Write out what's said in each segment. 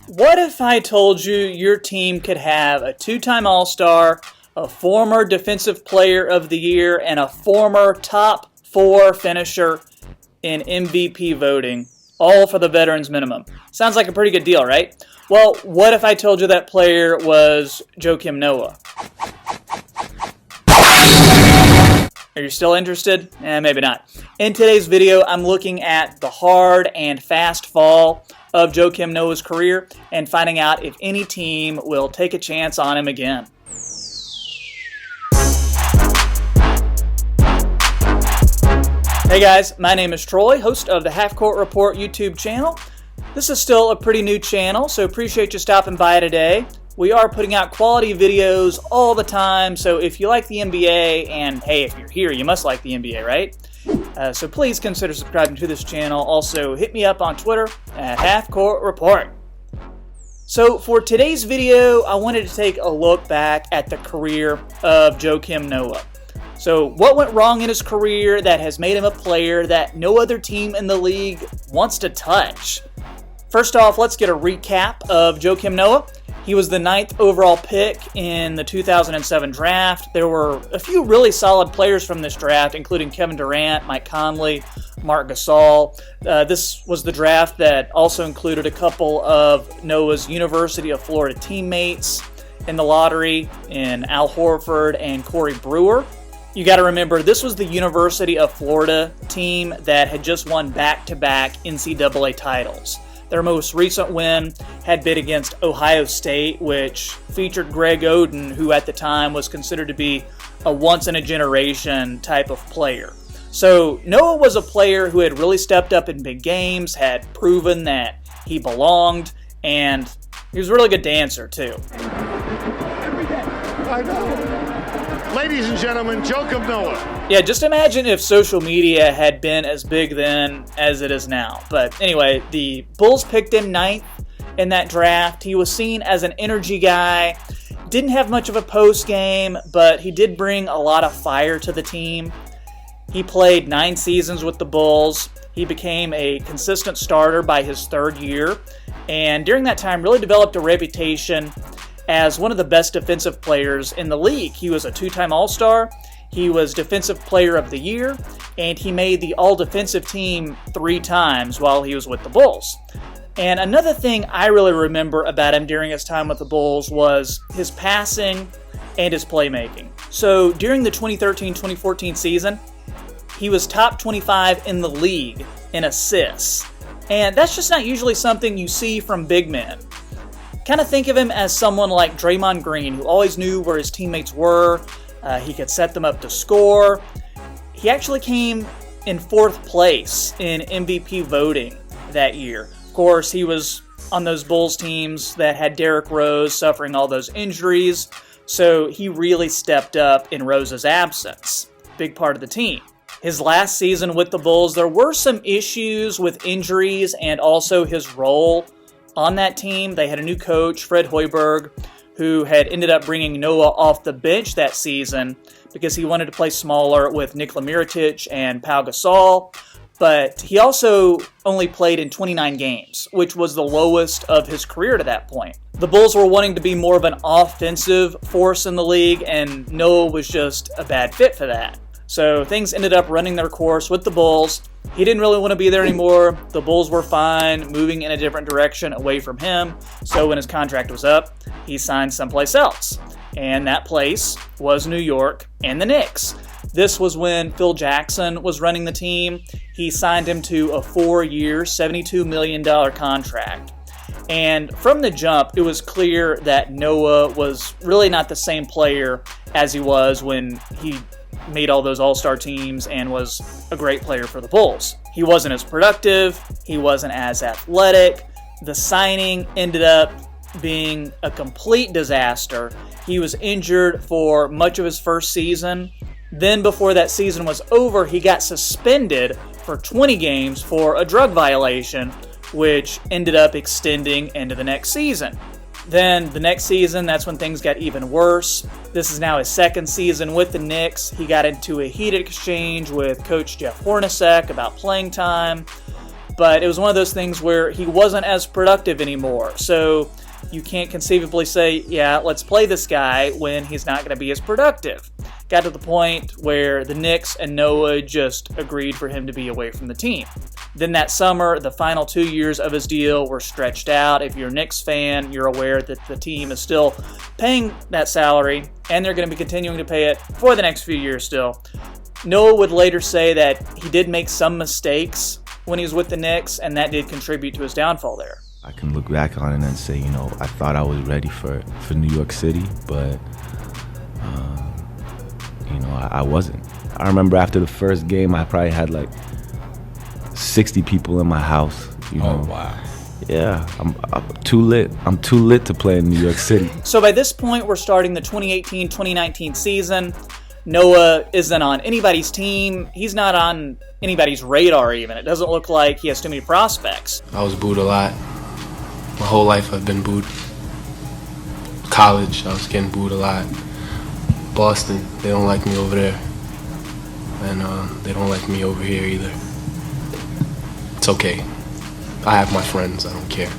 What if I told you your team could have a two-time All-Star, a former Defensive Player of the Year, and a former top 4 finisher in MVP voting, all for the veterans minimum? Sounds like a pretty good deal, right? Well, what if I told you that player was Joakim Noah? Are you still interested? Maybe not. In today's video, I'm looking at the hard and fast fall of Joakim Noah's career and finding out if any team will take a chance on him again. Hey guys, my name is Troy, host of the Half Court Report YouTube channel. This is still a pretty new channel, so appreciate you stopping by today. We are putting out quality videos all the time, so if you like the NBA, and hey, if you're here, you must like the NBA, right? So please consider subscribing to this channel. Also, hit me up on Twitter at Half Court Report. So for today's video, I wanted to take a look back at the career of Joakim Noah. So what went wrong in his career that has made him a player that no other team in the league wants to touch? First off, let's get a recap of Joakim Noah. He was the 9th overall pick in the 2007 draft. There were a few really solid players from this draft, including Kevin Durant, Mike Conley, Marc Gasol. This was the draft that also included a couple of Noah's University of Florida teammates in the lottery, in Al Horford and Corey Brewer. You got to remember, this was the University of Florida team that had just won back-to-back NCAA titles. Their most recent win had been against Ohio State, which featured Greg Oden, who at the time was considered to be a once-in-a-generation type of player. So Noah was a player who had really stepped up in big games, had proven that he belonged, and he was a really good dancer, too. Every day. I know. Ladies and gentlemen, Joakim Noah. Yeah, just imagine if social media had been as big then as it is now. But anyway, the Bulls picked him 9th in that draft. He was seen as an energy guy. Didn't have much of a post game, but he did bring a lot of fire to the team. He played 9 seasons with the Bulls. He became a consistent starter by his 3rd year, and during that time really developed a reputation as one of the best defensive players in the league. He was a 2-time All-Star, he was Defensive Player of the Year, and he made the All-Defensive team 3 times while he was with the Bulls. And another thing I really remember about him during his time with the Bulls was his passing and his playmaking. So during the 2013-2014 season, he was top 25 in the league in assists. And that's just not usually something you see from big men. Kind of think of him as someone like Draymond Green, who always knew where his teammates were. He could set them up to score. He actually came in 4th place in MVP voting that year. Of course, he was on those Bulls teams that had Derrick Rose suffering all those injuries, so he really stepped up in Rose's absence. Big part of the team. His last season with the Bulls, there were some issues with injuries and also his role on that team. They had a new coach, Fred Hoiberg, who had ended up bringing Noah off the bench that season because he wanted to play smaller with Nikola Mirotic and Pau Gasol. But he also only played in 29 games, which was the lowest of his career to that point. The Bulls were wanting to be more of an offensive force in the league, and Noah was just a bad fit for that. So things ended up running their course with the Bulls. He didn't really want to be there anymore. The Bulls were fine, moving in a different direction away from him. So when his contract was up, he signed someplace else. And that place was New York and the Knicks. This was when Phil Jackson was running the team. He signed him to a 4-year, $72 million contract. And from the jump, it was clear that Noah was really not the same player as he was when he made all those all-star teams and was a great player for the Bulls. He wasn't as productive, he wasn't as athletic. The signing ended up being a complete disaster. He was injured for much of his first season. Then before that season was over, he got suspended for 20 games for a drug violation, which ended up extending into the next season. Then the next season, that's when things got even worse. This is now his 2nd season with the Knicks. He got into a heated exchange with Coach Jeff Hornacek about playing time. but it was one of those things where he wasn't as productive anymore. So you can't conceivably say, yeah, let's play this guy when he's not going to be as productive. Got to the point where the Knicks and Noah just agreed for him to be away from the team. Then that summer, the final 2 years of his deal were stretched out. If you're a Knicks fan, you're aware that the team is still paying that salary, and they're going to be continuing to pay it for the next few years still. Noah would later say that he did make some mistakes when he was with the Knicks, and that did contribute to his downfall there. I can look back on it and say, I thought I was ready for New York City, but, I wasn't. I remember after the first game, I probably had like 60 people in my house. Oh, wow. Yeah, I'm too lit. I'm too lit to play in New York City. So by this point, we're starting the 2018-2019 season. Noah isn't on anybody's team. He's not on anybody's radar even. It doesn't look like he has too many prospects. I was booed a lot. My whole life I've been booed. College, I was getting booed a lot. Boston, they don't like me over there. And they don't like me over here either. It's okay. I have my friends, I don't care.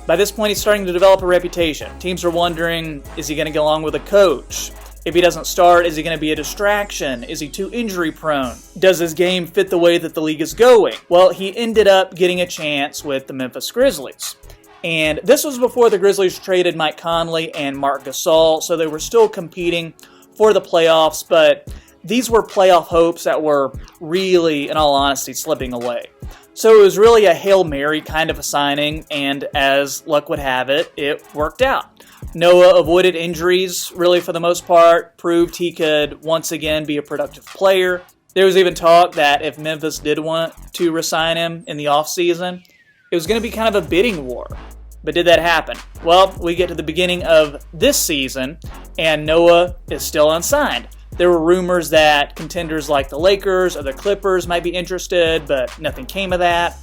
By this point, he's starting to develop a reputation. Teams are wondering, is he going to get along with a coach? If he doesn't start, is he going to be a distraction? Is he too injury prone? Does his game fit the way that the league is going? Well, he ended up getting a chance with the Memphis Grizzlies. And this was before the Grizzlies traded Mike Conley and Marc Gasol, so they were still competing for the playoffs, but these were playoff hopes that were really, in all honesty, slipping away. So it was really a Hail Mary kind of a signing, and as luck would have it, it worked out. Noah avoided injuries, really for the most part, proved he could once again be a productive player. There was even talk that if Memphis did want to re-sign him in the offseason, it was going to be kind of a bidding war. But did that happen? Well, we get to the beginning of this season, and Noah is still unsigned. There were rumors that contenders like the Lakers or the Clippers might be interested, but nothing came of that.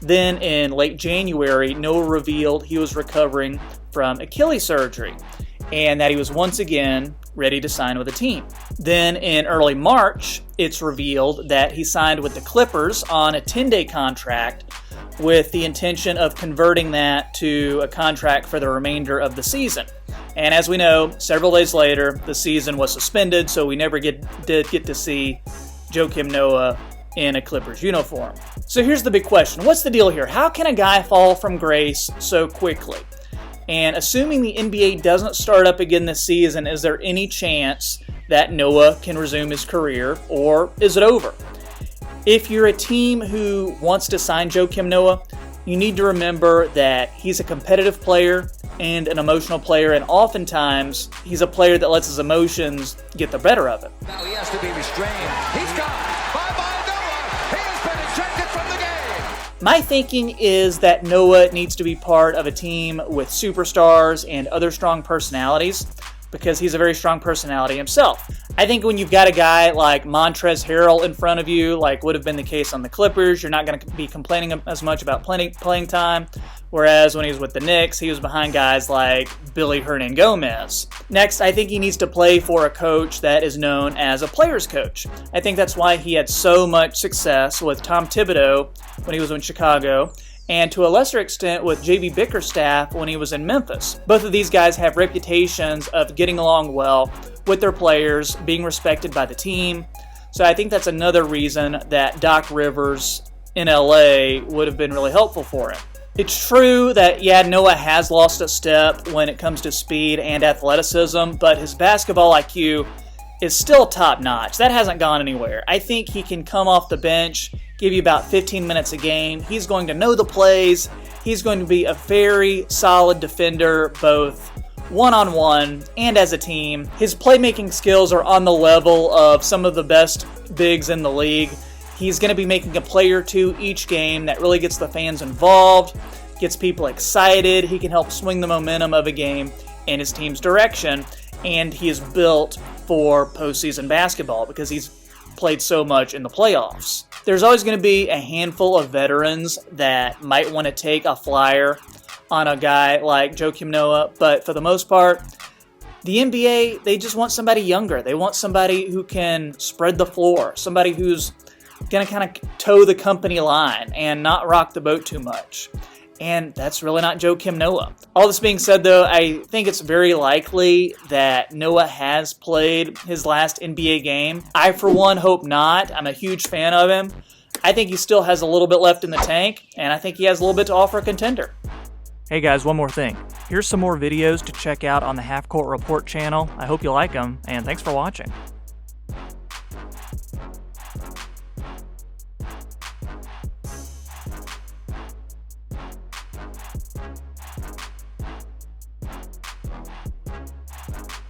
Then in late January, Noah revealed he was recovering from Achilles surgery and that he was once again ready to sign with a team. Then in early March, it's revealed that he signed with the Clippers on a 10-day contract with the intention of converting that to a contract for the remainder of the season. And as we know, several days later, the season was suspended, so we never did get to see Joakim Noah in a Clippers uniform. So here's the big question. What's the deal here? How can a guy fall from grace so quickly? And assuming the NBA doesn't start up again this season, is there any chance that Noah can resume his career, or is it over? If you're a team who wants to sign Joakim Noah, you need to remember that he's a competitive player and an emotional player, and oftentimes he's a player that lets his emotions get the better of him. Now he has to be restrained. He's gone. Bye-bye, Noah. He has been ejected from the game. My thinking is that Noah needs to be part of a team with superstars and other strong personalities, because he's a very strong personality himself. I think when you've got a guy like Montrezl Harrell in front of you, like would have been the case on the Clippers, you're not going to be complaining as much about playing time, whereas when he was with the Knicks, he was behind guys like Billy Hernangomez. Next, I think he needs to play for a coach that is known as a player's coach. I think that's why he had so much success with Tom Thibodeau when he was in Chicago, and to a lesser extent with J.B. Bickerstaff when he was in Memphis. Both of these guys have reputations of getting along well with their players, being respected by the team. So I think that's another reason that Doc Rivers in LA would have been really helpful for him. It's true that, Noah has lost a step when it comes to speed and athleticism, but his basketball IQ is still top-notch. That hasn't gone anywhere. I think he can come off the bench, give you about 15 minutes a game. He's going to know the plays. He's going to be a very solid defender, both one-on-one and as a team. His playmaking skills are on the level of some of the best bigs in the league. He's going to be making a play or two each game that really gets the fans involved, gets people excited. He can help swing the momentum of a game in his team's direction, and he is built for postseason basketball because he's played so much in the playoffs. There's always going to be a handful of veterans that might want to take a flyer on a guy like Joakim Noah, but for the most part, the NBA, they just want somebody younger. They want somebody who can spread the floor, somebody who's going to kind of toe the company line and not rock the boat too much. And that's really not Joakim Noah. All this being said, though, I think it's very likely that Noah has played his last NBA game. I, for one, hope not. I'm a huge fan of him. I think he still has a little bit left in the tank, and I think he has a little bit to offer a contender. Hey guys, one more thing. Here's some more videos to check out on the Half Court Report channel. I hope you like them, and thanks for watching.